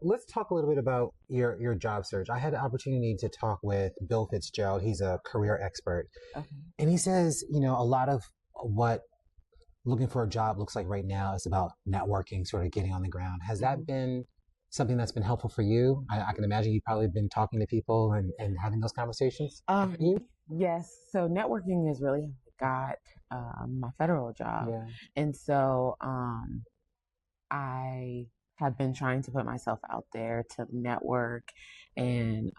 let's talk a little bit about your job search. I had the opportunity to talk with Bill Fitzgerald. He's a career expert, Okay. and he says, a lot of what looking for a job looks like right now is about networking, sort of getting on the ground. Has that Mhm. been something that's been helpful for you? I can imagine you've probably been talking to people and having those conversations. Have Um, you? yes. So networking is really how I got my federal job, Yeah. and so I have been trying to put myself out there to network and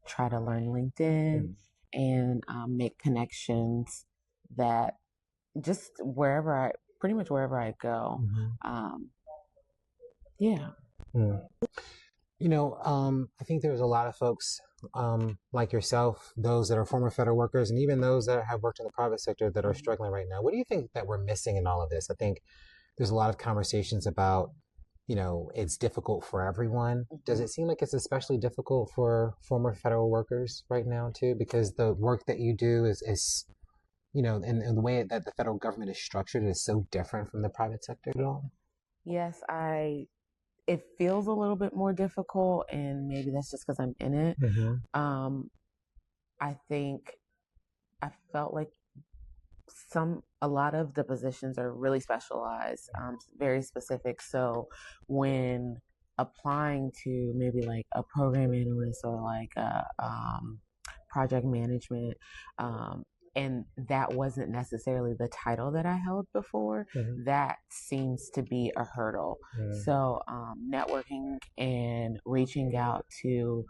try to learn LinkedIn Mm. and make connections that just pretty much wherever I go. Mm-hmm. Um, yeah. Mm. I think there's a lot of folks like yourself, those that are former federal workers, and even those that have worked in the private sector that are Mhm. struggling right now. What do you think that we're missing in all of this? I think there's a lot of conversations about, it's difficult for everyone. Does Mhm. it seem like it's especially difficult for former federal workers right now too? Because the work that you do is and the way that the federal government is structured is so different from the private sector at all. Yes, it feels a little bit more difficult, and maybe that's just because I'm in it. Mm-hmm. Um, I think I felt like a lot of the positions are really specialized, very specific. So when applying to maybe like a program analyst or like a project management, um, and that wasn't necessarily the title that I held before, Mm-hmm. that seems to be a hurdle. So networking and reaching out to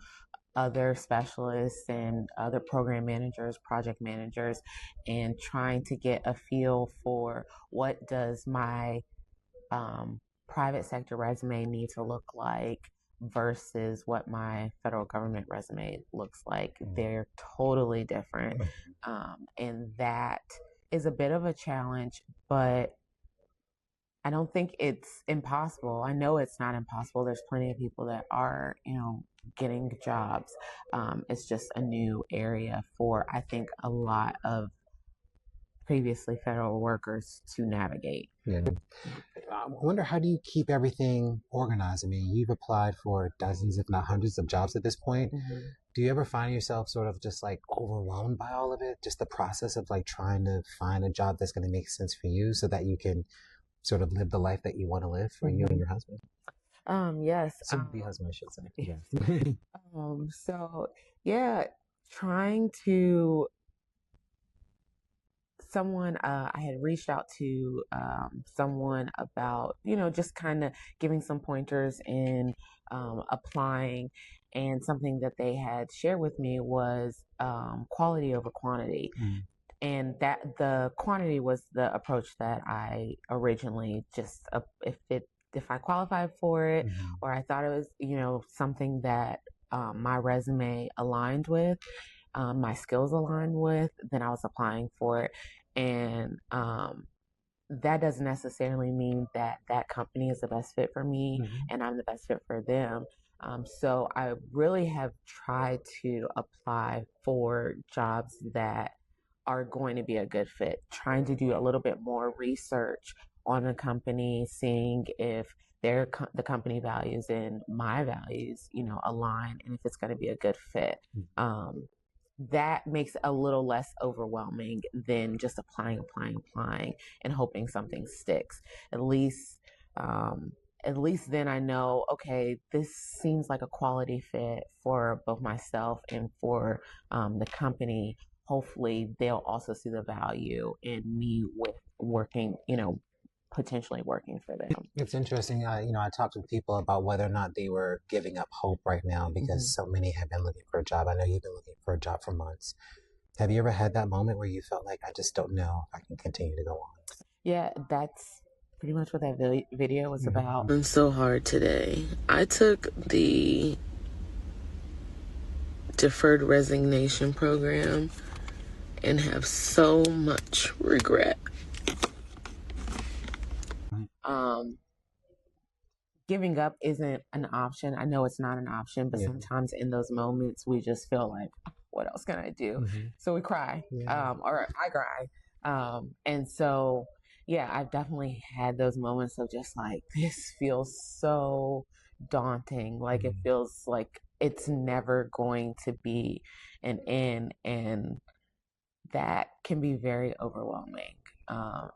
other specialists and other program managers, project managers, and trying to get a feel for what does my um, private sector resume need to look like versus what my federal government resume looks like. They're totally different. And that is a bit of a challenge, but I don't think it's impossible. I know it's not impossible. There's plenty of people that are, getting jobs. It's just a new area for, I think, a lot of previously federal workers to navigate. Yeah. Yeah. I wonder, how do you keep everything organized? I mean, you've applied for dozens, if not hundreds, of jobs at this point. Mhm. Do you ever find yourself sort of just like overwhelmed by all of it? Just the process of like trying to find a job that's going to make sense for you so that you can sort of live the life that you want to live for you and Mhm. your husband? Yes. Soon to be husband, I should say. Yes. Yeah. So yeah, trying to someone I had reached out to someone about just kind of giving some pointers in applying, and something that they had shared with me was quality over quantity, Mm. and that the quantity was the approach that I originally just if I qualified for it, Mhm. or I thought it was something that my resume aligned with, my skills aligned with, then I was applying for it. And that doesn't necessarily mean that that company is the best fit for me Mhm. and I'm the best fit for them. So I really have tried to apply for jobs that are going to be a good fit, trying to do a little bit more research on a company, seeing if the company values and my values, align, and if it's going to be a good fit. Um, that makes it a little less overwhelming than just applying, and hoping something sticks. At least, um, at least then I know, okay, this seems like a quality fit for both myself and for the company. Hopefully, they'll also see the value in me with working, potentially working for them. It's interesting. I talked with people about whether or not they were giving up hope right now because Hmm. so many have been looking for a job. I know you've been looking for a job for months. Have you ever had that moment where you felt like, I just don't know if I can continue to go Yeah, that's pretty much what that video was on? about. I'm so hard today. I took the deferred resignation program and have so much regret. Um, Giving up isn't an option. I know it's not an option, but Yeah. sometimes in those moments we just feel like, what else can I do? Mm-hmm. So we cry, Yeah. or I cry. And so, yeah, I've definitely had those moments of just like, this feels so daunting. Like it feels like it's never going to be an end, and that can be very overwhelming.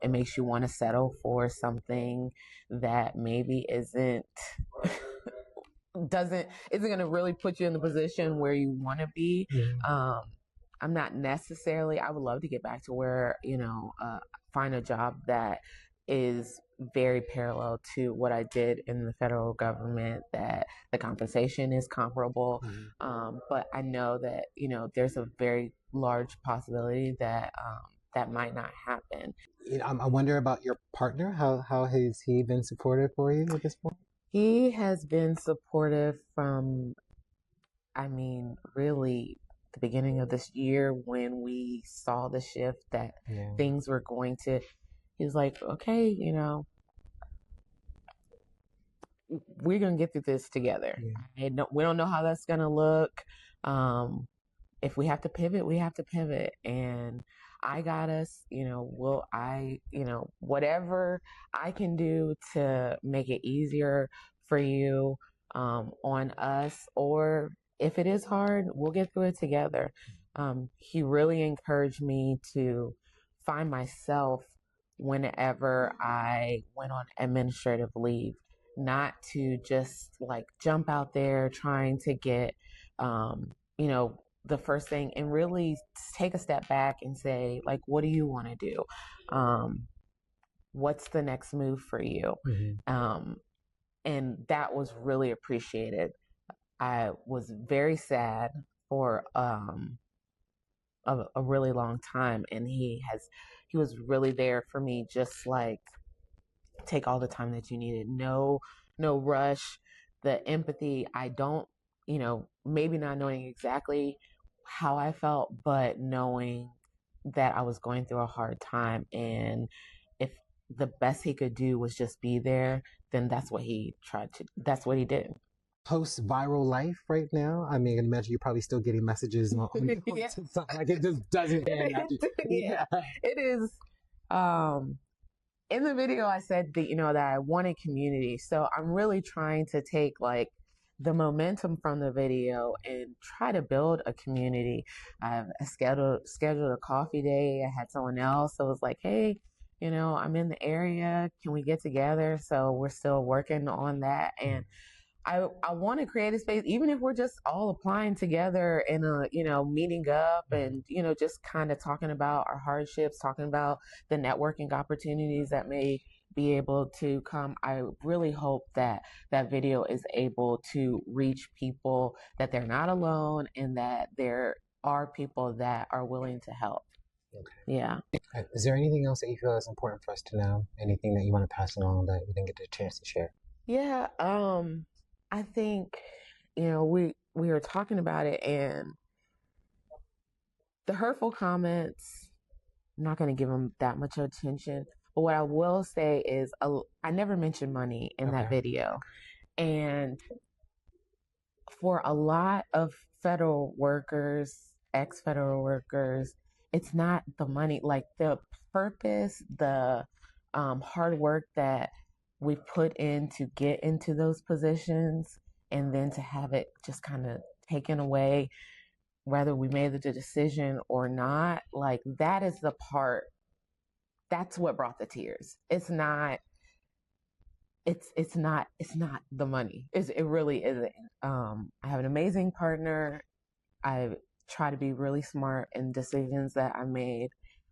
It makes you want to settle for something that maybe isn't going to really put you in the position where you want to be. I'm not necessarily. I would love to get back to where find a job that is very parallel to what I did in the federal government, that the compensation is comparable. But I know that, there's a very large possibility that that might not happen. I wonder about your partner. How has he been supportive for you at this point? He has been supportive from, really the beginning of this year when we saw the shift that things were going to. He was like, okay, we're going to get through this together. We don't know how that's going to look. If we have to pivot, we have to pivot. And I got us, whatever I can do to make it easier for you on us, or if it is hard, we'll get through it together. He really encouraged me to find myself whenever I went on administrative leave, not to just like jump out there trying to get, the first thing, and really take a step back and say, like, what do you want to do? What's the next move for you? And that was really appreciated. I was very sad for a really long time, and he was really there for me, just like, take all the time that you needed. No rush. The empathy, I don't, maybe not knowing exactly how I felt, but knowing that I was going through a hard time, and if the best he could do was just be there, then that's what he did. Post-viral life right now, I mean, I imagine you're probably still getting messages on TikTok. Like, it just doesn't end. It is. In the video, I said that, that I wanted community. So I'm really trying to take like the momentum from the video and try to build a community. I've scheduled a coffee day. I had someone else that was like, hey, I'm in the area. Can we get together? So we're still working on that. And I want to create a space, even if we're just all applying together and, meeting up and, just kind of talking about our hardships, talking about the networking opportunities that may be able to come. I really hope that that video is able to reach people, that they're not alone, and that there are people that are willing to help. Okay. Yeah. Is there anything else that you feel is important for us to know? Anything that you want to pass along that we didn't get the chance to share? Yeah. I think, we were talking about it, and the hurtful comments, I'm not going to give them that much attention. But what I will say is I never mentioned money in that video. And for a lot of federal workers, ex-federal workers, it's not the money, like the purpose, the hard work that we put in to get into those positions, and then to have it just kind of taken away, whether we made the decision or not, like that is the part, that's what brought the tears. It's not the money. It really isn't. I have an amazing partner. I try to be really smart in decisions that I made.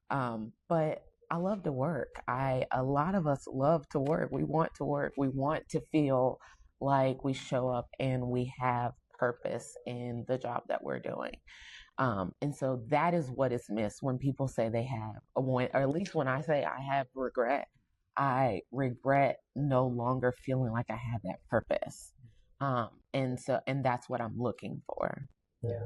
But I love to work. A lot of us love to work. We want to work. We want to feel like we show up and we have purpose in the job that we're doing. And so that is what is missed when people say they have, or at least when I say I have regret. I regret no longer feeling like I have that purpose. And that's what I'm looking for. Yeah.